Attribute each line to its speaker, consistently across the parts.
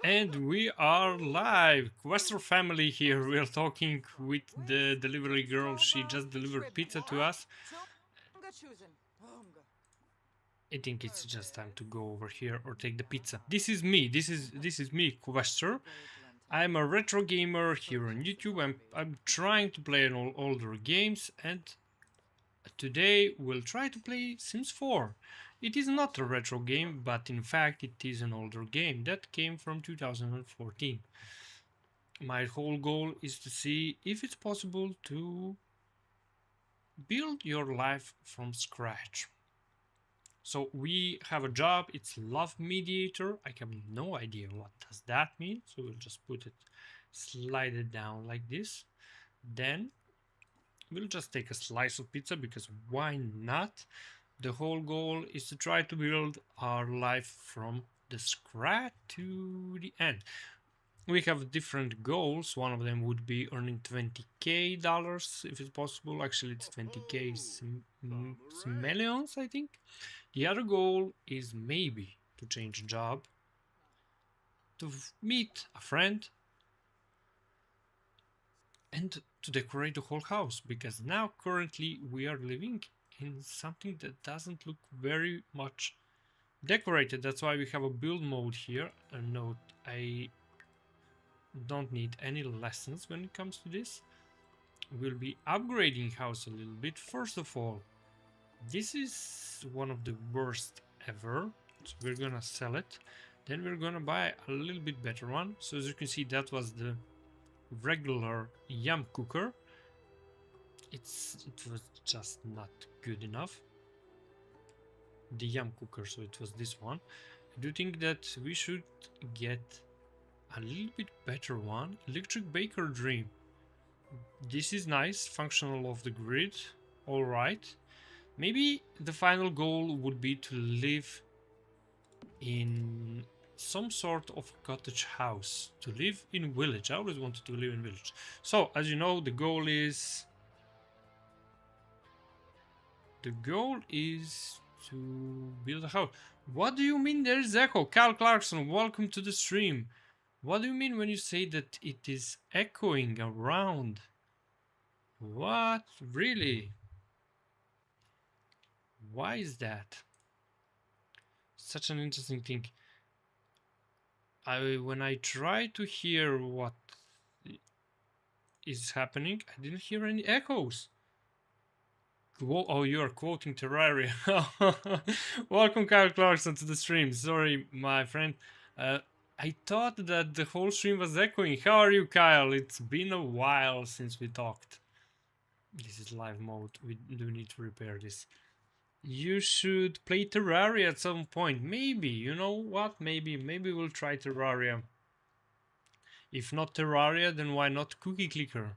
Speaker 1: And we are live. Quester family here. We are talking with the delivery girl. She just delivered pizza to us. I think it's just time to go over here or take the pizza. This is me. This is me, Quester. I'm a retro gamer here on YouTube. I'm trying to play an older games, and today we'll try to play Sims 4. It is not a retro game, but in fact it is an older game that came from 2014. My whole goal is to see if it's possible to build your life from scratch. So we have a job, it's love mediator. I have no idea what does that mean, so we'll just put it, slide it down like this. Then we'll just take a slice of pizza, because why not? The whole goal is to try to build our life from the scratch to the end. We have different goals. One of them would be earning $20k if it's possible. Actually, it's 20k millions, I think. The other goal is maybe to change a job, to meet a friend, and to decorate the whole house, because now currently we are living in something that doesn't look very much decorated. That's why we have a build mode here. And note, I don't need any lessons when it comes to this. We'll be upgrading house a little bit. First of all, this is one of the worst ever, so we're gonna sell it. Then we're gonna buy a little bit better one. So as you can see, that was the regular yum cooker. It was just not good enough, the yum cooker, so it was this one. I do think that we should get a little bit better one. Electric baker dream. This is nice, functional off the grid. All right, maybe the final goal would be to live in some sort of cottage house, to live in village. I always wanted to live in village. So as you know, the goal is to build a house. What do you mean there is echo? Cal Clarkson, welcome to the stream. What do you mean when you say that it is echoing around? What? Really? Why is that? Such an interesting thing. When I try to hear what is happening, I didn't hear any echoes. Oh, you are quoting Terraria. Welcome, Kyle Clarkson, to the stream. Sorry, my friend. I thought that the whole stream was echoing. How are you, Kyle? It's been a while since we talked. This is live mode. We do need to repair this. You should play Terraria at some point. Maybe, you know what? Maybe we'll try Terraria. If not Terraria, then why not Cookie Clicker?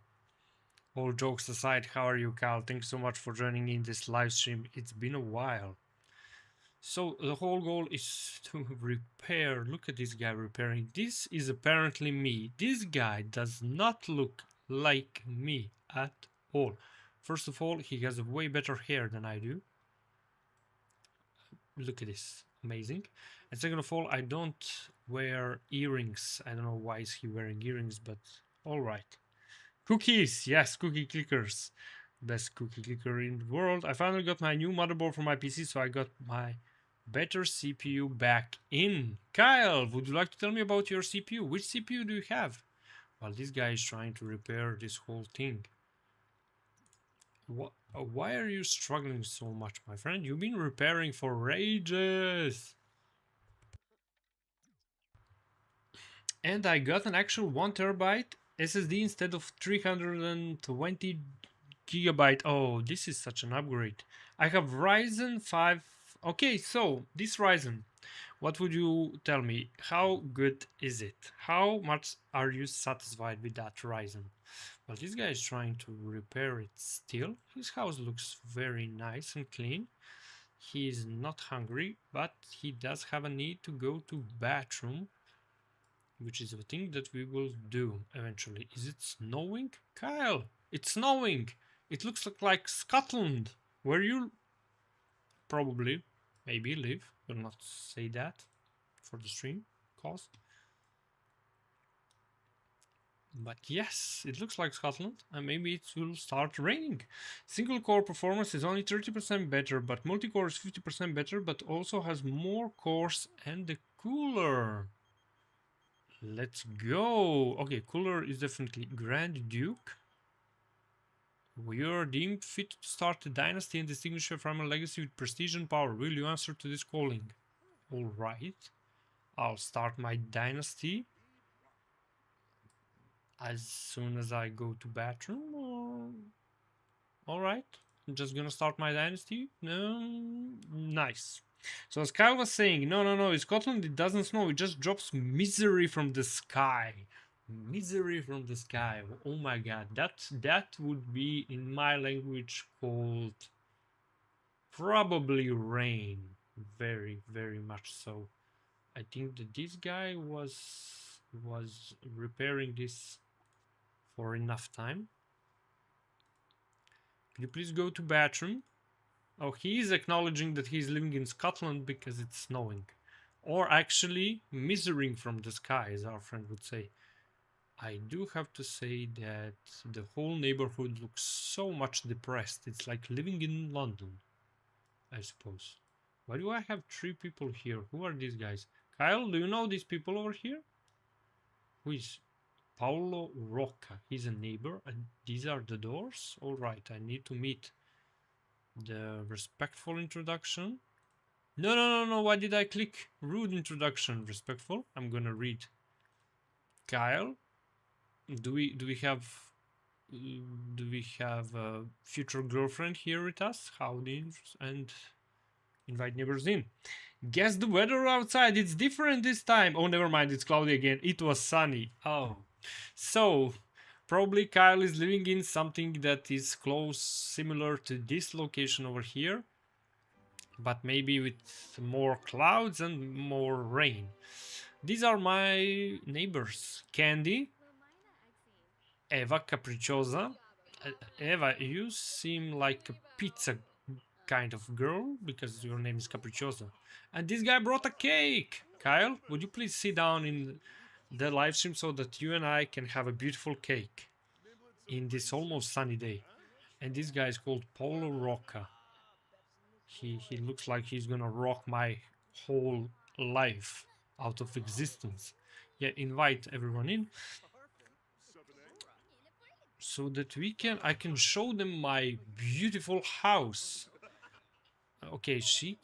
Speaker 1: All jokes aside, how are you, Cal? Thanks so much for joining in this live stream. It's been a while. So the whole goal is to repair. Look at this guy repairing. This is apparently me. This guy does not look like me at all. First of all, he has a way better hair than I do. Look at this. Amazing. And second of all, I don't wear earrings. I don't know why is he wearing earrings, but all right. Cookies, yes, cookie clickers. Best cookie clicker in the world. I finally got my new motherboard for my PC, so I got my better CPU back in. Kyle, would you like to tell me about your CPU? Which CPU do you have? Well, this guy is trying to repair this whole thing. Why are you struggling so much, my friend? You've been repairing for ages. And I got an actual 1 terabyte SSD instead of 320 gigabyte. Oh, this is such an upgrade. I have Ryzen 5. Okay, so this Ryzen, what would you tell me? How good is it? How much are you satisfied with that Ryzen? Well, this guy is trying to repair it still. His house looks very nice and clean. He is not hungry, but he does have a need to go to bathroom, which is a thing that we will do eventually. Is it snowing? Kyle, it's snowing! It looks like Scotland, where you probably, maybe live. Will not say that for the stream, cause. But yes, it looks like Scotland, and maybe it will start raining. Single core performance is only 30% better, but multi-core is 50% better, but also has more cores and the cooler. Let's go. Okay, cooler is definitely Grand Duke. We are deemed fit to start a dynasty and distinguish from a legacy with prestige and power. Will you answer to this calling? Alright. I'll start my dynasty as soon as I go to bathroom. Or... Alright. I'm just gonna start my dynasty. Nice. So as Kyle was saying, no, in Scotland it doesn't snow, it just drops misery from the sky. Misery from the sky. Oh my god, that would be in my language called probably rain. Very, very much so. I think that this guy was repairing this for enough time. Could you please go to bathroom? Oh, he is acknowledging that he's living in Scotland because it's snowing. Or actually, misering from the sky, as our friend would say. I do have to say that the whole neighborhood looks so much depressed. It's like living in London, I suppose. Why do I have 3 people here? Who are these guys? Kyle, do you know these people over here? Who is Paolo Rocca? He's a neighbor, and these are the doors? Alright, I need to meet the respectful introduction. No, why did I click rude introduction? Respectful. I'm gonna read. Kyle, do we have a future girlfriend here with us? Howdy, and invite neighbors in. Guess the weather outside, it's different this time. Oh, never mind, it's cloudy again. It was sunny. Oh, so probably Kyle is living in something that is close, similar to this location over here, but maybe with more clouds and more rain. These are my neighbors. Candy, Eva Capricciosa. Eva, you seem like a pizza kind of girl because your name is Capricciosa. And this guy brought a cake. Kyle, would you please sit down in the live stream so that you and I can have a beautiful cake in this almost sunny day? And this guy is called Paulo Rocca. He looks like he's gonna rock my whole life out of existence. Yeah, invite everyone in so that I can show them my beautiful house. Okay, she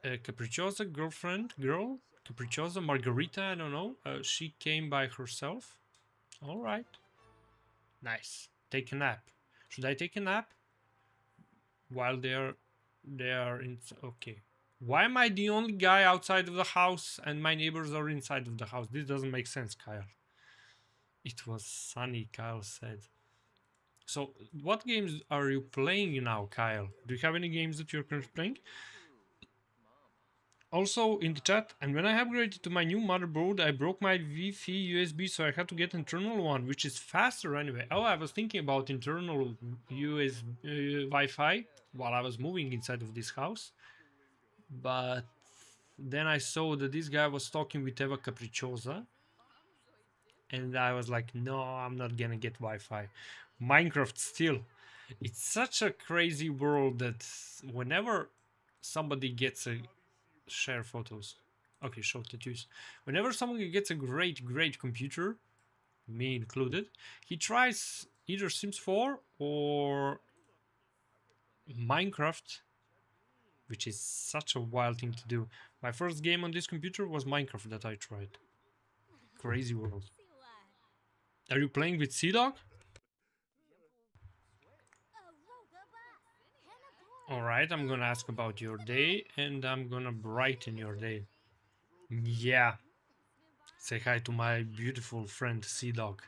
Speaker 1: Capricciosa girl, Capricciosa Margarita, I don't know. She came by herself. All right, nice. Take a nap. Should I take a nap while they are in? Okay. Why am I the only guy outside of the house and my neighbors are inside of the house? This doesn't make sense, Kyle. It was sunny, Kyle said. So, what games are you playing now, Kyle? Do you have any games that you're currently playing? Also in the chat, and when I upgraded to my new motherboard, I broke my Wi-Fi USB, so I had to get internal one, which is faster anyway. Oh, I was thinking about internal USB Wi-Fi while I was moving inside of this house, but then I saw that this guy was talking with Eva Capricciosa, and I was like, no, I'm not gonna get Wi-Fi. Minecraft still. It's such a crazy world that whenever somebody gets a share photos. Okay, show tattoos. Whenever someone gets a great computer, me included, he tries either Sims 4 or Minecraft, which is such a wild thing to do. My first game on this computer was Minecraft that I tried. Crazy world. Are you playing with Sea Dog? Alright, I'm gonna ask about your day and I'm gonna brighten your day. Yeah. Say hi to my beautiful friend Sea Dog.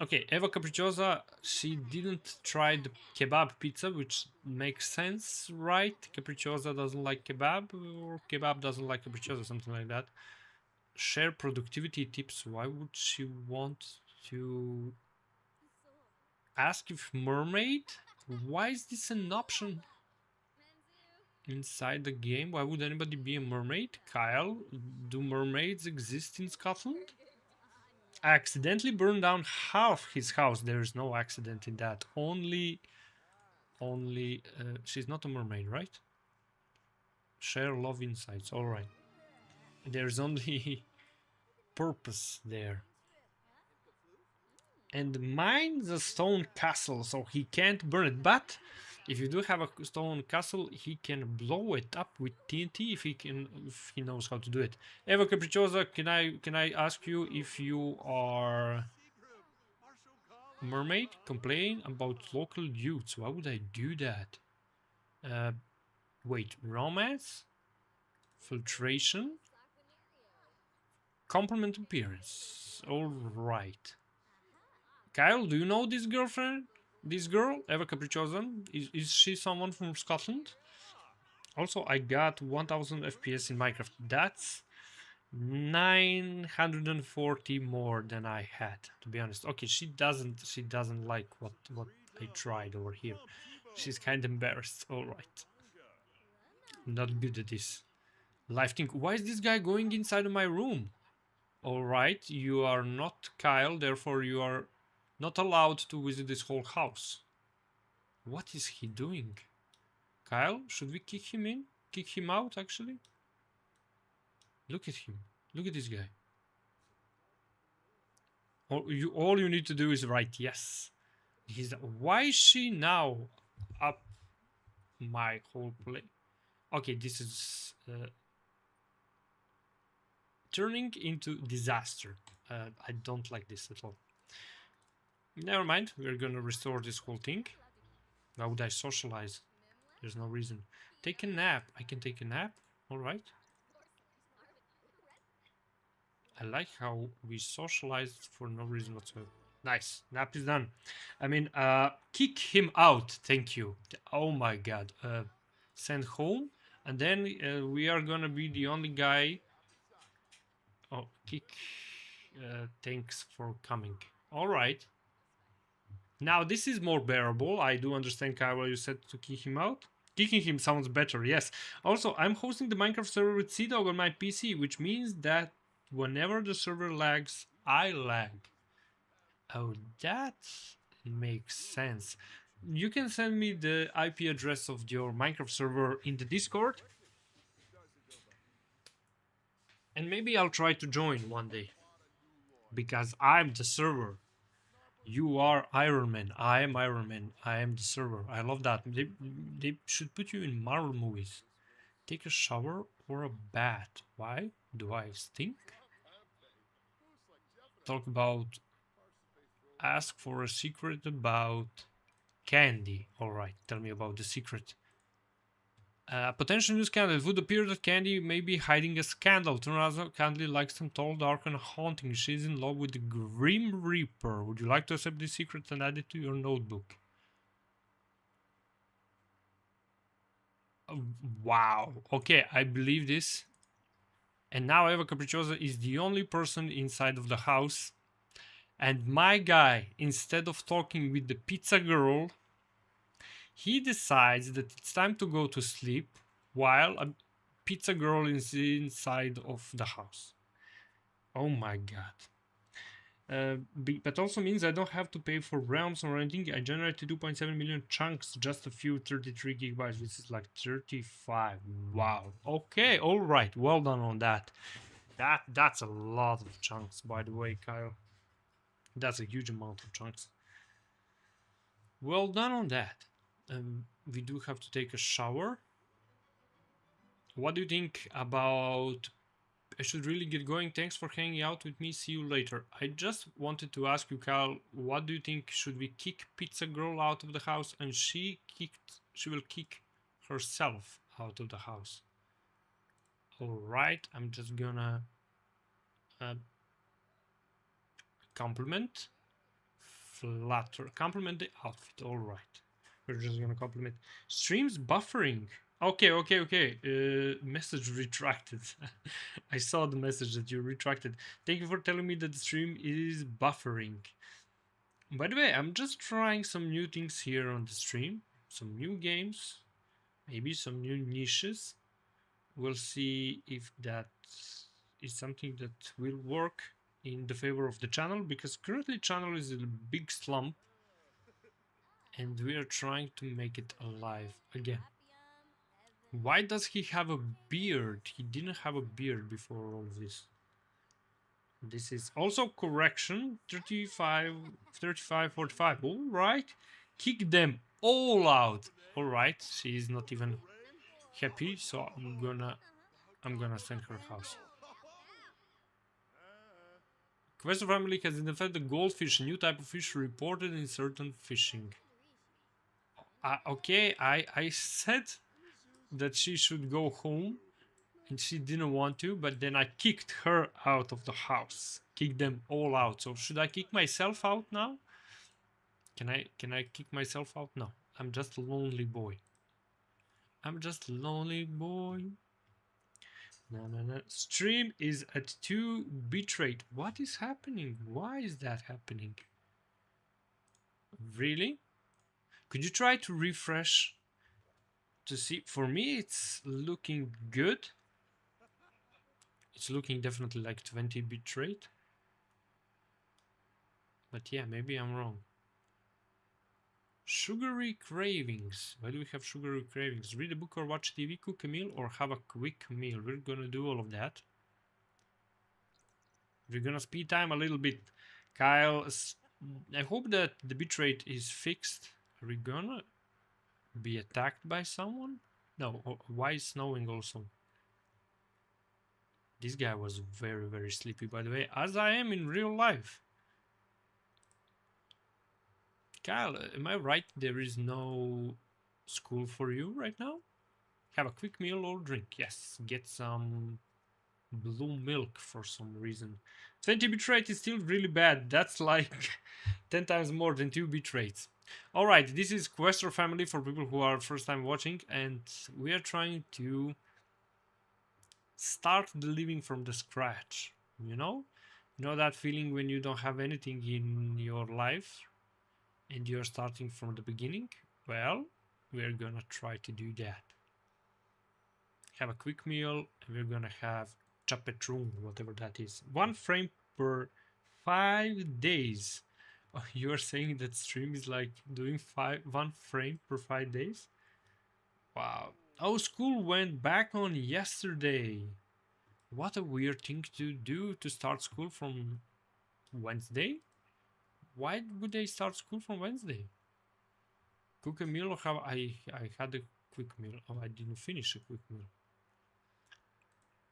Speaker 1: Okay, Eva Capricciosa, she didn't try the kebab pizza, which makes sense, right? Capricciosa doesn't like kebab, or kebab doesn't like Capricciosa, something like that. Share productivity tips. Why would she want to ask if mermaid? Why is this an option inside the game? Why would anybody be a mermaid? Kyle, do mermaids exist in Scotland? accidentally burned down half his house. There is no accident in that. Only, she's not a mermaid, right? Share love insights. All right. There's only purpose there. And mine's a stone castle, so he can't burn it. But if you do have a stone castle, he can blow it up with TNT if he knows how to do it. Eva Capricciosa, can I ask you if you are mermaid? Complain about local youths. Why would I do that? Wait, romance, filtration, compliment appearance. All right. Kyle, do you know this girlfriend? This girl, Eva Capricciosa? Is she someone from Scotland? Also, I got 1000 FPS in Minecraft. That's 940 more than I had, to be honest. Okay, she doesn't like what I tried over here. She's kind of embarrassed. All right. Not good at this. Life think, why is this guy going inside of my room? All right, you are not Kyle, therefore you are not allowed to visit this whole house. What is he doing? Kyle, should we kick him in? Kick him out, actually? Look at him. Look at this guy. All you need to do is write yes. Why is she now up my whole play? Okay, this is turning into disaster. I don't like this at all. Never mind, we're gonna restore this whole thing. Why would I socialize? There's no reason. Take a nap. I can take a nap. Alright. I like how we socialized for no reason whatsoever. Nice. Nap is done. I mean, kick him out. Thank you. Oh my god. Send home. And then we are gonna be the only guy. Oh, kick. Thanks for coming. Alright. Now this is more bearable. I do understand, Kyle, you said to kick him out. Kicking him sounds better, yes. Also, I'm hosting the Minecraft server with CDog on my PC, which means that whenever the server lags, I lag. Oh, that makes sense. You can send me the IP address of your Minecraft server in the Discord. And maybe I'll try to join one day. Because I'm the server. You are Iron Man. I am Iron Man. I am the server. I love that. They should put you in Marvel movies. Take a shower or a bath. Why do I stink? Talk about... Ask for a secret about candy. Alright, tell me about the secret. Potential news candidate. It would appear that Candy may be hiding a scandal. Turns out Candy likes some tall, dark, and haunting. She's in love with the Grim Reaper. Would you like to accept this secret and add it to your notebook? Wow. Okay, I believe this. And now Eva Capricciosa is the only person inside of the house. And my guy, instead of talking with the pizza girl, he decides that it's time to go to sleep while a pizza girl is inside of the house. Oh my god. But also means I don't have to pay for realms or anything. I generated 2.7 million chunks, just a few 33 gigabytes, which is like 35. Wow. Okay, alright. Well done on that. That's a lot of chunks, by the way, Kyle. That's a huge amount of chunks. Well done on that. We do have to take a shower. What do you think about... I should really get going. Thanks for hanging out with me. See you later. I just wanted to ask you, Kyle, what do you think? Should we kick Pizza Girl out of the house and she will kick herself out of the house? Alright, I'm just gonna compliment, flatter, compliment the outfit. Alright. We're just gonna compliment. Streams buffering. Okay. Message retracted. I saw the message that you retracted. Thank you for telling me that the stream is buffering. By the way, I'm just trying some new things here on the stream. Some new games. Maybe some new niches. We'll see if that is something that will work. in the favor of the channel, because currently channel is in a big slump and we are trying to make it alive again. Why does he have a beard? He didn't have a beard before all of this. This is also correction. 35, 35, 45. All right. Kick them all out. All right. She is not even happy, so I'm gonna send her house. Quest family has identified the goldfish, a new type of fish reported in certain fishing. Okay, I said that she should go home and she didn't want to, but then I kicked her out of the house. Kicked them all out. So should I kick myself out now? Can I kick myself out? No. I'm just a lonely boy. I'm just a lonely boy. No. Stream is at 2 bitrate. What is happening? Why is that happening? Really? Could you try to refresh to see? For me, it's looking good. It's looking definitely like 20 bitrate. But yeah, maybe I'm wrong. Sugary cravings. Why do we have sugary cravings? Read a book or watch TV, cook a meal, or have a quick meal. We're gonna do all of that. We're gonna speed time a little bit. Kyle, I hope that the bitrate is fixed. Are we gonna be attacked by someone? No, why is snowing also? This guy was very, very sleepy, by the way, as I am in real life. Kyle, am I right? There is no school for you right now? Have a quick meal or drink. Yes, get some blue milk for some reason. 20 bitrate is still really bad. That's like 10 times more than 2 bitrates. Alright, this is Quester Family for people who are first time watching, and we are trying to start the living from the scratch. You know that feeling when you don't have anything in your life and you're starting from the beginning? Well, we're gonna try to do that. Have a quick meal, and we're gonna have chapetrum, whatever that is. 1 frame per 5 days. Oh, you are saying that stream is like doing 1 frame per 5 days? Wow. Oh, school went back on yesterday. What a weird thing to do, to start school from Wednesday? Why would they start school from Wednesday? Cook a meal or have I had a quick meal. Oh, I didn't finish a quick meal.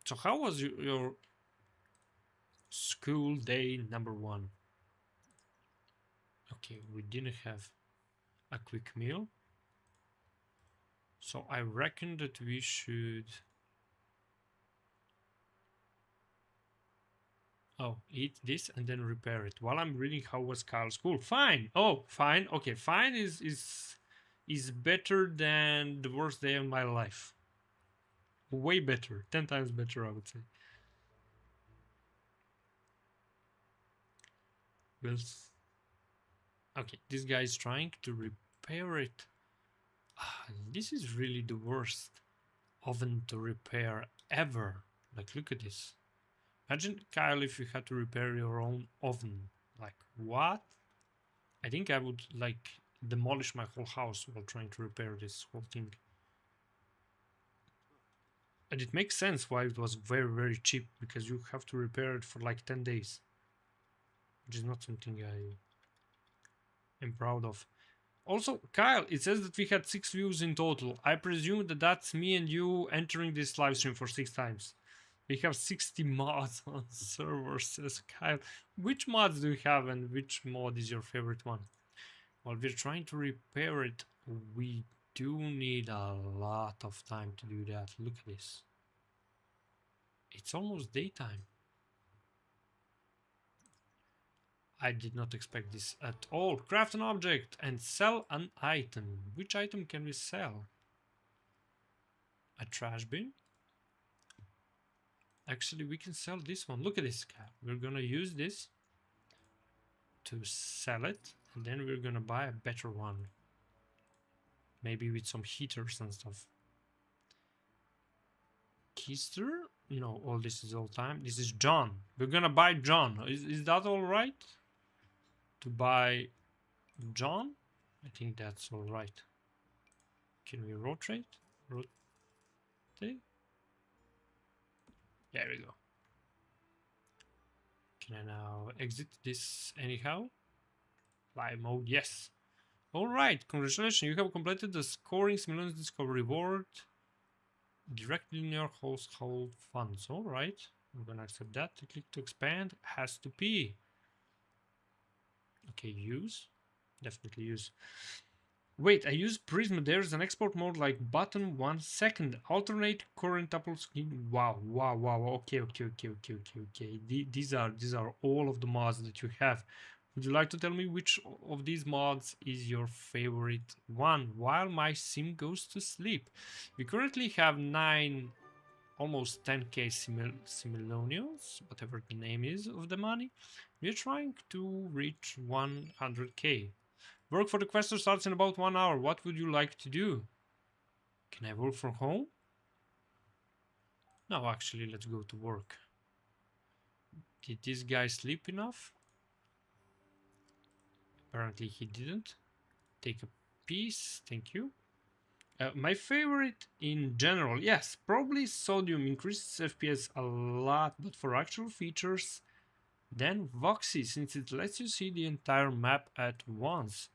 Speaker 1: So how was your school day number 1? Okay, we didn't have a quick meal. So I reckon that we should... Oh, eat this and then repair it. While I'm reading how was Kyle's school. Fine. Oh, fine. Okay, fine is better than the worst day of my life. Way better. 10 times better, I would say. Well, okay, this guy is trying to repair it. This is really the worst oven to repair ever. Like, look at this. Imagine, Kyle, if you had to repair your own oven. Like, what? I think I would, like, demolish my whole house while trying to repair this whole thing. And it makes sense why it was very, very cheap, because you have to repair it for like 10 days. Which is not something I am proud of. Also, Kyle, it says that we had 6 views in total. I presume that that's me and you entering this live stream for 6 times. We have 60 mods on server, says Kyle. Which mods do you have and which mod is your favorite one? While we're trying to repair it, we do need a lot of time to do that. Look at this. It's almost daytime. I did not expect this at all. Craft an object and sell an item. Which item can we sell? A trash bin? Actually, we can sell this one. Look at this guy. We're gonna use this to sell it, and then we're gonna buy a better one. Maybe with some heaters and stuff. Keister? No, all this is all time. This is John. We're gonna buy John. Is that all right? To buy John? I think that's all right. Can we rotate? Rotate? There we go. Can I now exit this anyhow? Live mode, yes. Alright, congratulations, you have completed the scoring simulation discovery reward directly in your household funds. Alright, I'm gonna accept that. Click to expand, has to be. Okay, use. Definitely use. Wait, I use Prism. There's an export mode like button 1 second. Alternate current Apple screen. Wow. Okay. These are all of the mods that you have. Would you like to tell me which of these mods is your favorite one? While my sim goes to sleep. We currently have 9, almost 10k similonials, whatever the name is of the money. We're trying to reach 100k. Work for the quester starts in about 1 hour. What would you like to do? Can I work from home? No, actually, let's go to work. Did this guy sleep enough? Apparently he didn't. Take a piece, thank you. My favorite in general, yes, probably Sodium increases FPS a lot, but for actual features, then Voxy, since it lets you see the entire map at once.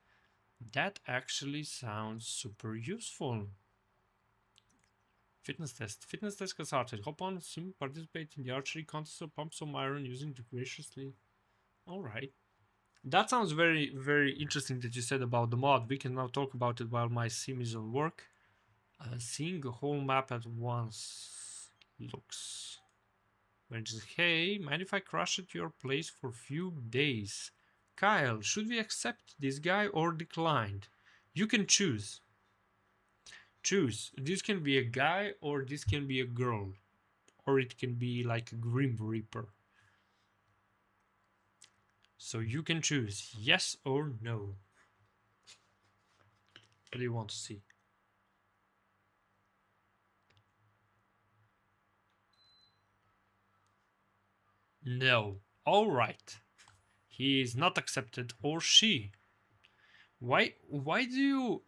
Speaker 1: That actually sounds super useful. Fitness test. Fitness test has started. Hop on, sim, participate in the archery contest or pump some iron using the graciously. Alright. That sounds very, very interesting that you said about the mod. We can now talk about it while my sim is on work. Seeing a whole map at once looks... Hey, mind if I crash at your place for a few days? Kyle, should we accept this guy or decline? You can choose. Choose. This can be a guy or this can be a girl. Or it can be like a Grim Reaper. So you can choose yes or no. What do you want to see? No. Alright. He is not accepted, or she. Why do you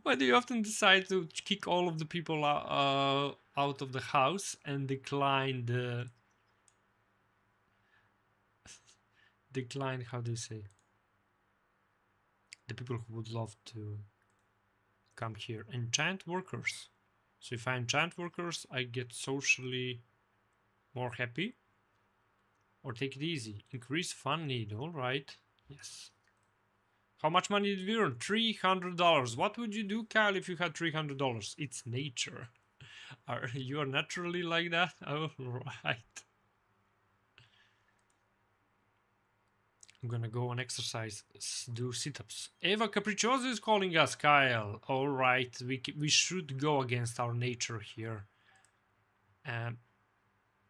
Speaker 1: often decide to kick all of the people out of the house and decline the how do you say, the people who would love to come here? Enchant workers. So if I enchant workers, I get socially more happy. Or take it easy. Increase fun need. Alright. Yes. How much money did we earn? $300. What would you do, Kyle, if you had $300? It's nature. You are naturally like that? Alright. I'm gonna go and exercise, do sit-ups. Eva Capriccioso is calling us, Kyle. Alright, we should go against our nature here.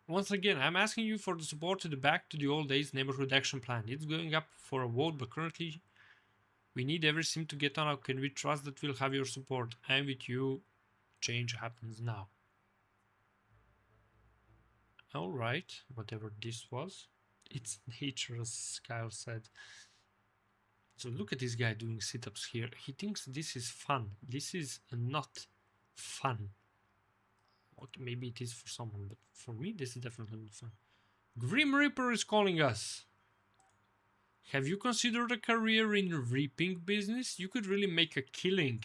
Speaker 1: Once again, I'm asking you for the support to the Back to the Old Days Neighborhood Action Plan. It's going up for a vote, but currently we need every sim to get on. How can we trust that we'll have your support? I'm with you. Change happens now. Alright, whatever this was. It's nature, as Kyle said. So look at this guy doing sit-ups here. He thinks this is fun. This is not fun. Okay, maybe it is for someone, but for me, this is definitely not fun. Grim Reaper is calling us. Have you considered a career in reaping business? You could really make a killing.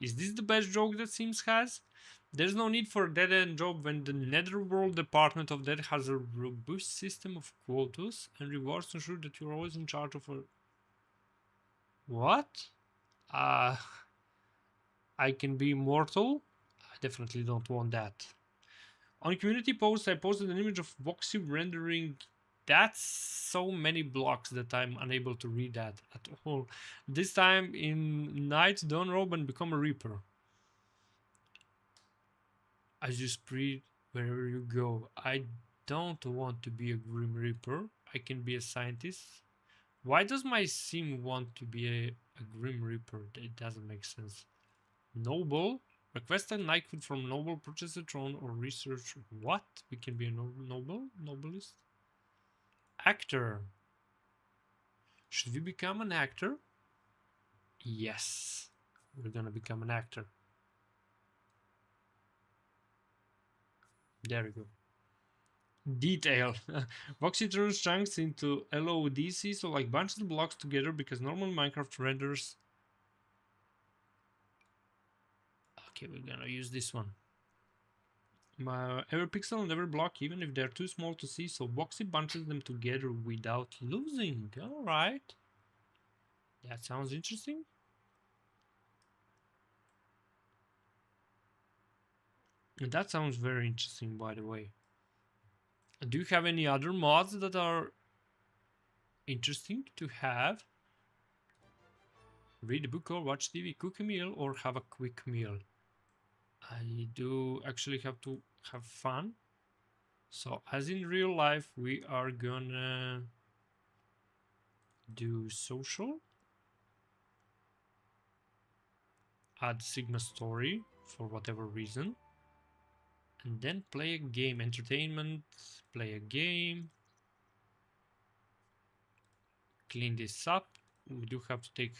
Speaker 1: Is this the best joke that Sims has? There's no need for a dead-end job when the Netherworld Department of Dead has a robust system of quotas and rewards to ensure that you're always in charge of a... What? I can be immortal? I definitely don't want that. On community posts, I posted an image of Voxy rendering. That's so many blocks that I'm unable to read that at all. This time in night, don't robe and become a reaper. As you spread wherever you go. I don't want to be a Grim Reaper. I can be a scientist. Why does my sim want to be a Grim Reaper? It doesn't make sense. Noble? Request a knighthood from noble, purchase a throne, or research what? We can be a novelist? Actor. Should we become an actor? Yes. We're gonna become an actor. There we go. Detail. Voxy turns chunks into LODC, so like bunches of blocks together because normal Minecraft renders. Okay, we're gonna use this one. Every pixel and every block, even if they're too small to see, so Voxy bunches them together without losing. Alright. That sounds interesting. That sounds very interesting, by the way. Do you have any other mods that are interesting to have? Read a book or watch TV, cook a meal, or have a quick meal. I do actually have to have fun. So as in real life, we are gonna do social. Add Sigma story for whatever reason. And then play a game. Entertainment, play a game. Clean this up. We do have to take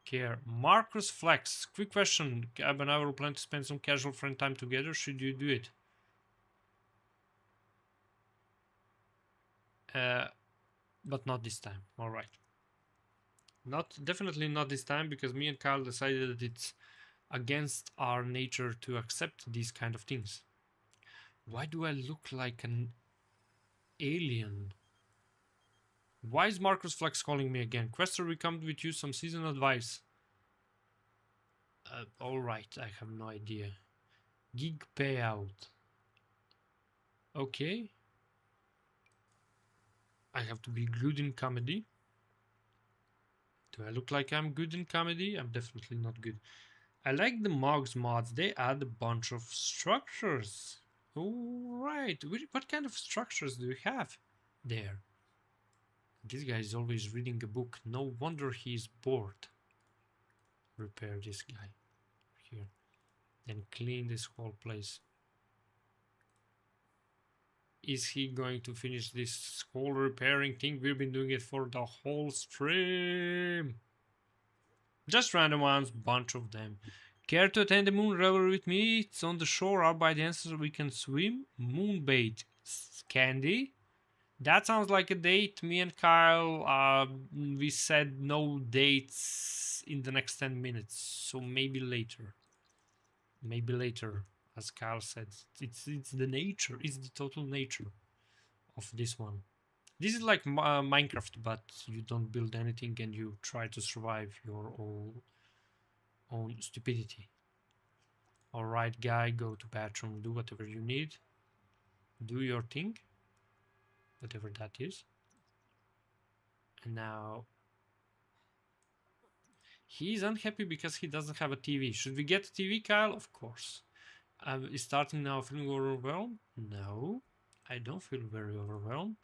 Speaker 1: care. Marcus Flex. Quick question. Gab and I will plan to spend some casual friend time together. Should you do it? But not this time. Alright. Definitely not this time, because me and Kyle decided that it's against our nature to accept these kind of things. Why do I look like an alien? Why is Marcus Flex calling me again? Quester, we come with you some season advice. Alright, I have no idea. Gig payout. Okay. I have to be good in comedy. Do I look like I'm good in comedy? I'm definitely not good. I like the Mogs mods. They add a bunch of structures. Alright. What kind of structures do you have there? This guy is always reading a book. No wonder he's bored. Repair this guy. Here. Then clean this whole place. Is he going to finish this whole repairing thing? We've been doing it for the whole stream. Just random ones, bunch of them. Care to attend the moon revelry with me? It's on the shore out by the answer we can swim. Moonbait. Candy? That sounds like a date. Me and Kyle, we said no dates in the next 10 minutes. So maybe later. Maybe later, as Kyle said. It's the nature. It's the total nature of this one. This is like Minecraft, but you don't build anything and you try to survive your own stupidity. Alright, guy, go to bathroom, do whatever you need. Do your thing. Whatever that is. And now he's unhappy because he doesn't have a TV. Should we get a TV, Kyle? Of course. Is starting now feeling overwhelmed? No, I don't feel very overwhelmed.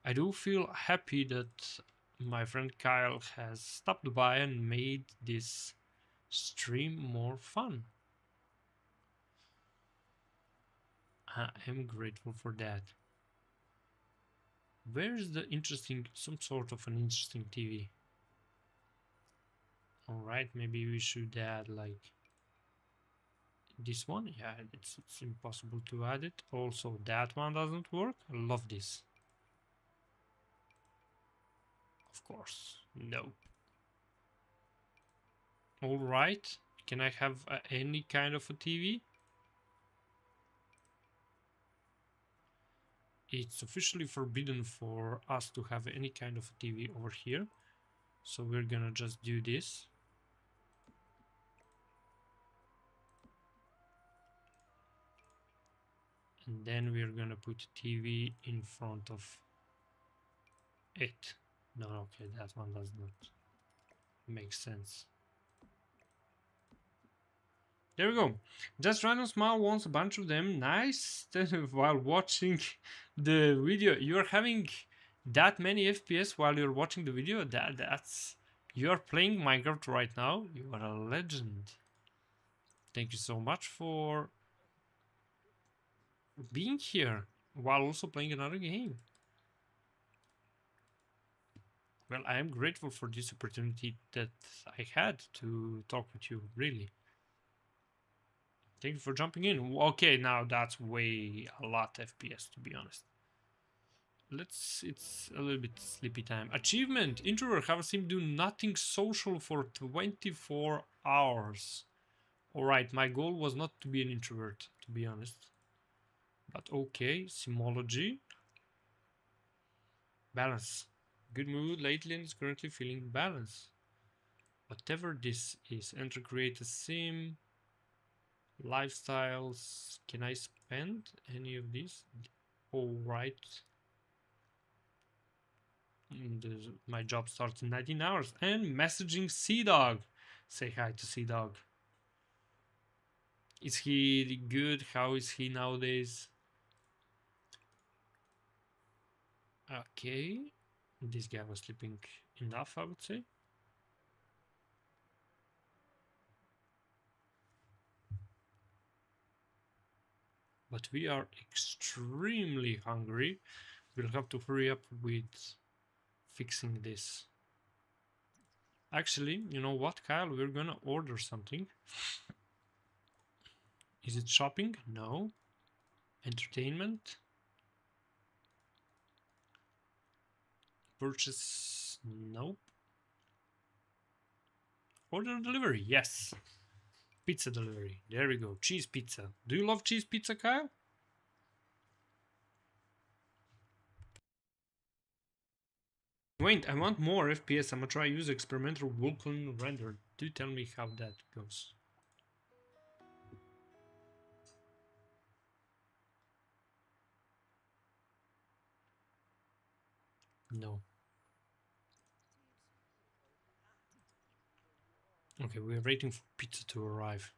Speaker 1: I do feel happy that my friend Kyle has stopped by and made this stream more fun. I am grateful for that. Where's the interesting, some sort of an interesting TV? Alright, maybe we should add like this one. Yeah, it's impossible to add it. Also, that one doesn't work. I love this. Of course, no. Alright, can I have any kind of a TV? It's officially forbidden for us to have any kind of a TV over here. So we're gonna just do this. And then we're gonna put TV in front of it. No, okay, that one does not make sense. There we go. Just random smile wants a bunch of them. Nice. While watching the video, you're having that many FPS while you're watching the video. That's you're playing Minecraft right now. You are a legend. Thank you so much for being here while also playing another game. Well, I am grateful for this opportunity that I had to talk with you, really. Thank you for jumping in. Okay, now that's way a lot FPS, to be honest. It's a little bit sleepy time. Achievement! Introvert have seen do nothing social for 24 hours. Alright, my goal was not to be an introvert, to be honest. But okay, Simology. Balance. Good mood lately and is currently feeling balance. Whatever this is. Enter create a sim. Lifestyles. Can I spend any of these? Alright. My job starts in 19 hours. And messaging Sea Dog. Say hi to Sea Dog. Is he good? How is he nowadays? Okay. This guy was sleeping enough, I would say. But we are extremely hungry. We'll have to hurry up with fixing this. Actually, you know what, Kyle? We're gonna order something. Is it shopping? No. Entertainment? Purchase? Nope. Order delivery? Yes. Pizza delivery. There we go. Cheese pizza. Do you love cheese pizza, Kyle? Wait, I want more FPS. I'm gonna try use experimental Vulkan render. Do tell me how that goes. No. Okay, we're waiting for pizza to arrive.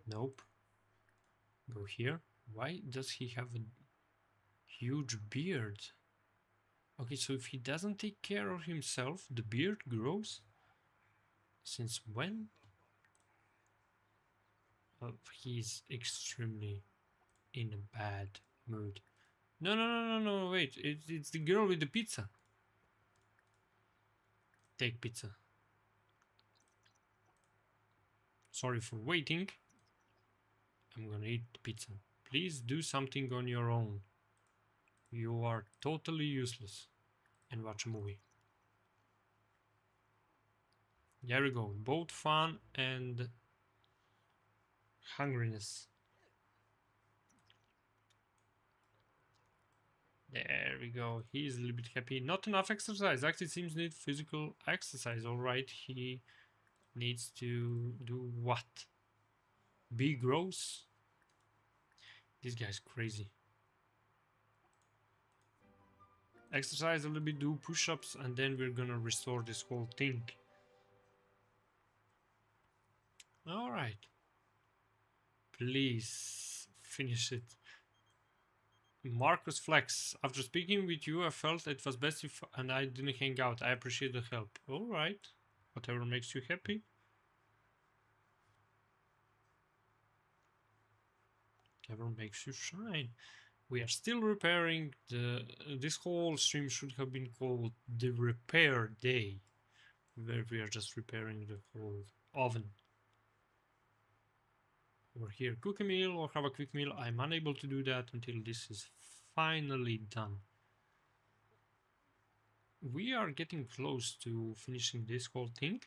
Speaker 1: Nope. Go here. Why does he have a huge beard? Okay, so if he doesn't take care of himself, the beard grows? Since when? Oh, he's extremely in a bad mood. No, no, no, no, no, wait. It's the girl with the pizza. Take pizza. Sorry for waiting. I'm gonna eat the pizza. Please do something on your own. You are totally useless. And watch a movie. There we go. Both fun and hungriness. There we go. He's a little bit happy. Not enough exercise. Actually, seems need physical exercise. All right, he needs to do what? Be gross? This guy's crazy. Exercise a little bit, do push-ups, and then we're gonna restore this whole thing. All right. Please finish it. Marcus Flex. After speaking with you, I felt it was best if and I didn't hang out. I appreciate the help. All right. Whatever makes you happy. Whatever makes you shine. We are still repairing the. This whole stream should have been called the repair day, where we are just repairing the whole oven. Over here, cook a meal or have a quick meal. I'm unable to do that until this is finally done. We are getting close to finishing this whole thing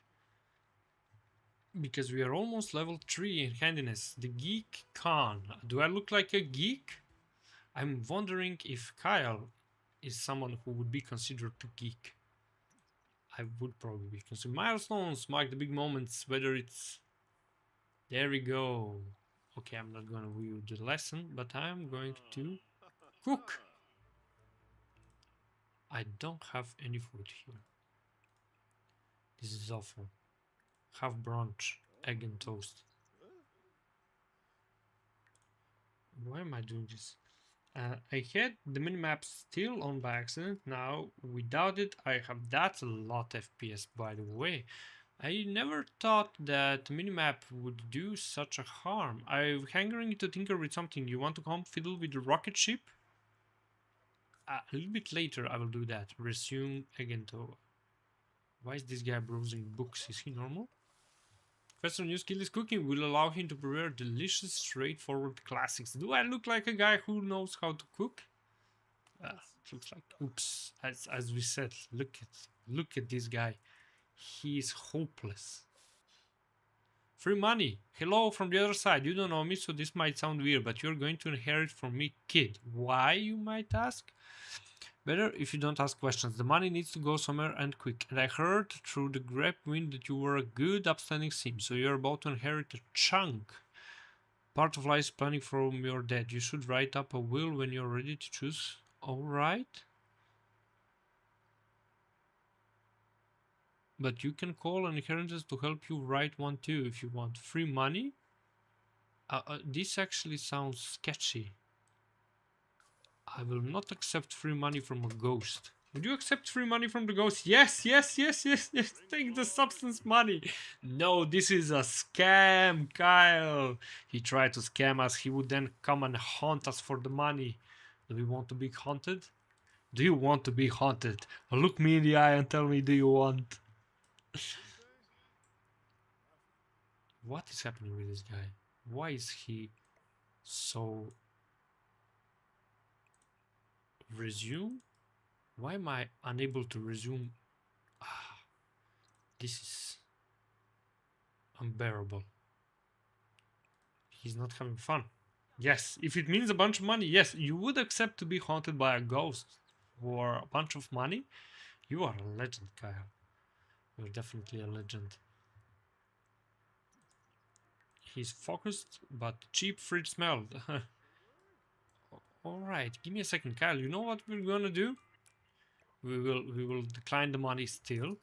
Speaker 1: because we are almost level 3 in handiness. The Geek Khan. Do I look like a geek? I'm wondering if Kyle is someone who would be considered a geek. I would probably be considered. Milestones mark the big moments, whether it's... There we go. Okay, I'm not going to view the lesson, but I'm going to cook. I don't have any food here. This is awful. Have brunch, egg and toast. Why am I doing this? I had the minimap still on by accident. Now, without it, I have... That's a lot FPS, by the way. I never thought that minimap would do such a harm. I'm hankering to tinker with something. You want to come fiddle with the rocket ship? A little bit later I will do that. Resume again though. Why is this guy browsing books? Is he normal? Professor new skill is cooking will allow him to prepare delicious, straightforward classics. Do I look like a guy who knows how to cook? It looks like oops. As we said, look at this guy. He is hopeless. Free money. Hello from the other side. You don't know me, so this might sound weird, but you're going to inherit from me, kid. Why, you might ask? Better if you don't ask questions. The money needs to go somewhere and quick. And I heard through the grapevine that you were a good, upstanding sim, so you're about to inherit a chunk. Part of life is planning from your dad. You should write up a will when you're ready to choose. Alright. But you can call an inheritance to help you write one too if you want. Free money? This actually sounds sketchy. I will not accept free money from a ghost. Would you accept free money from the ghost? Yes, yes, yes, yes, yes. Take the substance money. No, this is a scam, Kyle. He tried to scam us. He would then come and haunt us for the money. Do we want to be haunted? Do you want to be haunted? Look me in the eye and tell me, do you want? What is happening with this guy? Why is he so... Resume? Why am I unable to resume? This is unbearable. He's not having fun. Yes, if it means a bunch of money, yes, you would accept to be haunted by a ghost for a bunch of money. You are a legend, Kyle. You're definitely a legend. He's focused, but cheap fridge smelled. Alright, give me a second, Kyle. You know what we're gonna do? We will decline the money still.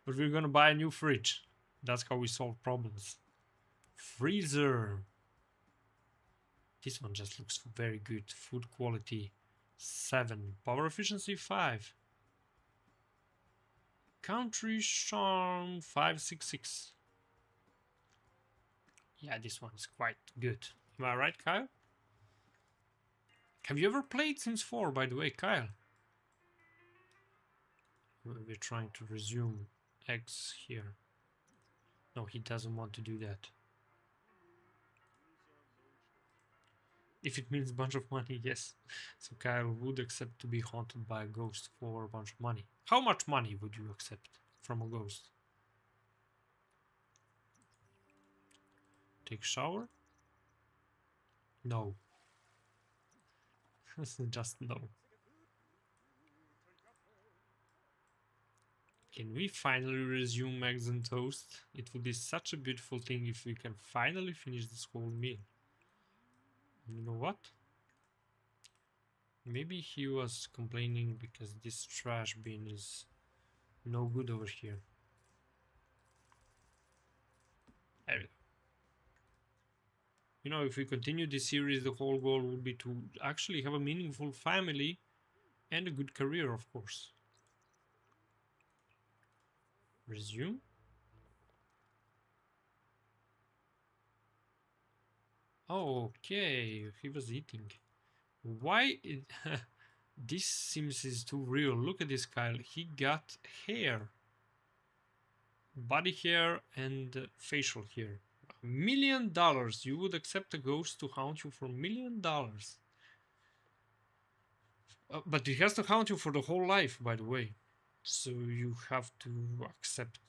Speaker 1: But we're gonna buy a new fridge. That's how we solve problems. Freezer. This one just looks very good. Food quality 7. Power efficiency 5. Country charm 566. Yeah, this one is quite good. Am I right, Kyle? Have you ever played Sims 4, by the way, Kyle? We're trying to resume X here. No, he doesn't want to do that. If it means a bunch of money, yes. So Kyle would accept to be haunted by a ghost for a bunch of money. How much money would you accept from a ghost? Take shower? No. Just no. Can we finally resume eggs and toast? It would be such a beautiful thing if we can finally finish this whole meal. You know what? Maybe he was complaining because this trash bin is no good over here. There we go. You know, if we continue this series, the whole goal would be to actually have a meaningful family and a good career, of course. Resume. Oh, okay, he was eating. Why? This seems is too real. Look at this, Kyle. He got hair. Body hair and facial hair. $1 million. You would accept a ghost to haunt you for $1 million. But it has to haunt you for the whole life, by the way. So you have to accept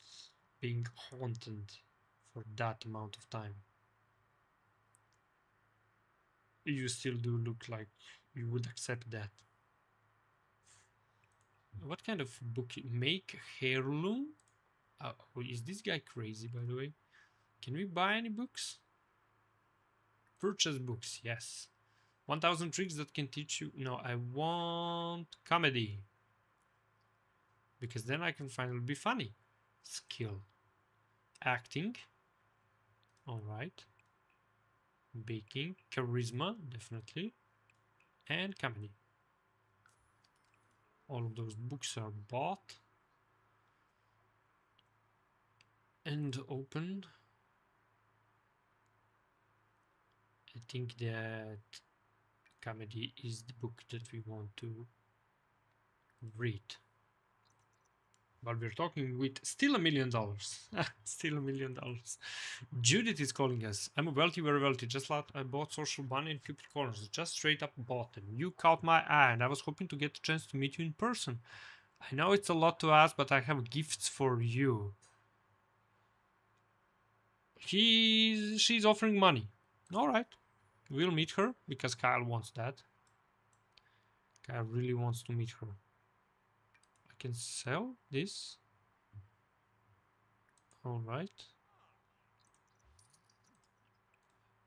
Speaker 1: being haunted for that amount of time. You still do look like you would accept that. What kind of book? Make heirloom? Is this guy crazy, by the way? Can we buy any books? Purchase books, yes. 1000 tricks that can teach you. No, I want comedy. Because then I can finally be funny. Skill. Acting. Alright. Baking. Charisma, definitely. And comedy. All of those books are bought. And open. I think that comedy is the book that we want to read. But we're talking with still $1 million. Still $1 million. Judith is calling us. I'm a wealthy, very wealthy. Just like I bought social bunny and Cupid corners. Just straight up bought them. You caught my eye, and I was hoping to get a chance to meet you in person. I know it's a lot to ask, but I have gifts for you. She's offering money. All right, we'll meet her because Kyle wants that. Kyle really wants to meet her. I can sell this. All right.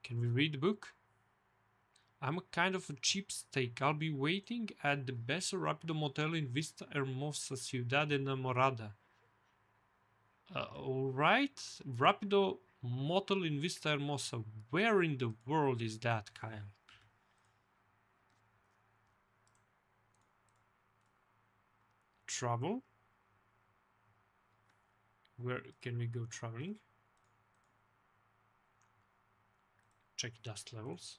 Speaker 1: Can we read the book? I'm a kind of a cheapskate. I'll be waiting at the Beso Rapido Motel in Vista Hermosa, Ciudad Enamorada. Alright, Rapido Motel in Vista Hermosa. Where in the world is that, Kyle? Travel? Where can we go traveling? Check dust levels.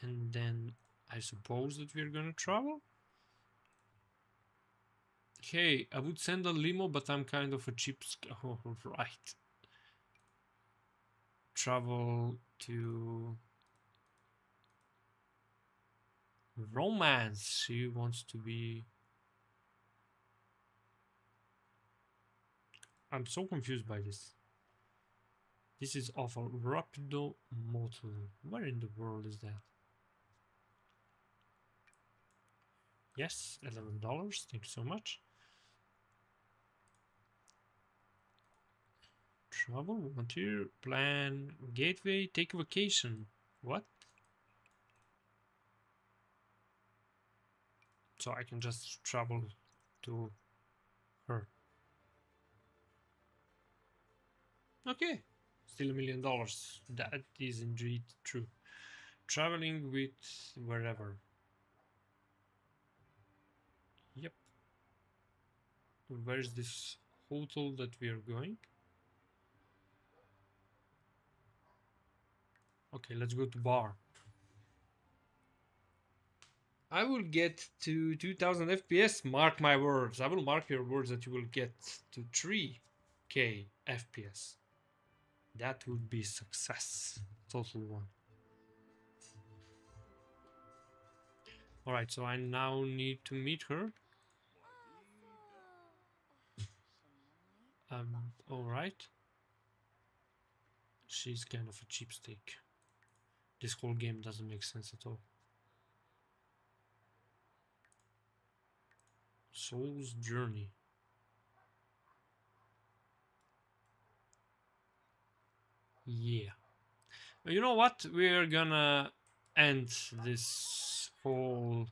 Speaker 1: And then I suppose that we're gonna travel? Hey, I would send a limo, but I'm kind of a cheap... Oh, right. Travel to... Romance. She wants to be... I'm so confused by this. This is awful. Rapido Motel. Where in the world is that? Yes, $11. Thank you so much. Travel, volunteer, plan, gateway, take a vacation. What? So I can just travel to her. Okay, still $1 million. That is indeed true. Traveling with wherever. Yep. Where's this hotel that we are going? Okay, let's go to bar. I will get to 2000 FPS, mark my words. I will mark your words that you will get to 3K FPS. That would be success. Total one. Alright, so I now need to meet her. Alright. She's kind of a cheapskate. This whole game doesn't make sense at all. Soul's Journey. Yeah. You know what? We're gonna end this whole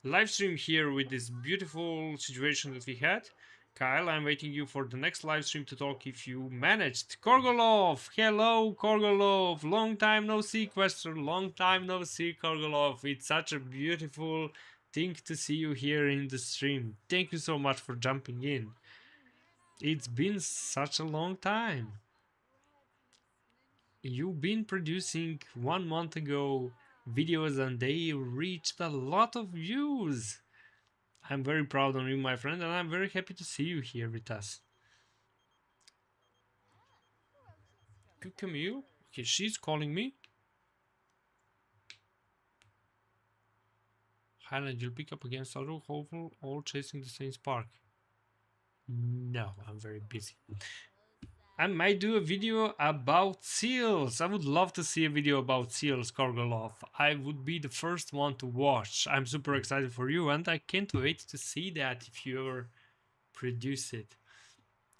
Speaker 1: live stream here with this beautiful situation that we had. Kyle, I'm waiting you for the next live stream to talk if you managed. Korgolov! Hello, Korgolov! Long time no see, Quester. Long time no see, Korgolov. It's such a beautiful thing to see you here in the stream. Thank you so much for jumping in. It's been such a long time. You've been producing 1 month ago videos and they reached a lot of views. I'm very proud of you, my friend, and I'm very happy to see you here with us. Camille? Okay, she's calling me. Highland, you'll pick up against Saru, hopeful, all chasing the same spark. No, I'm very busy. I might do a video about seals. I would love to see a video about seals, Korgolov. I would be the first one to watch. I'm super excited for you and I can't wait to see that if you ever produce it.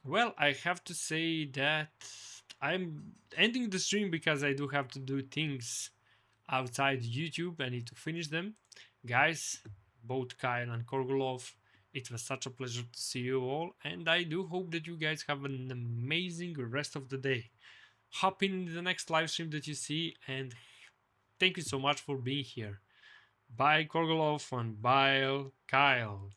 Speaker 1: Well, I have to say that I'm ending the stream because I do have to do things outside YouTube. I need to finish them. Guys, both Kyle and Korgolov, it was such a pleasure to see you all, and I do hope that you guys have an amazing rest of the day. Hop in the next live stream that you see, and thank you so much for being here. Bye, Korgolov, and bye, Kyle.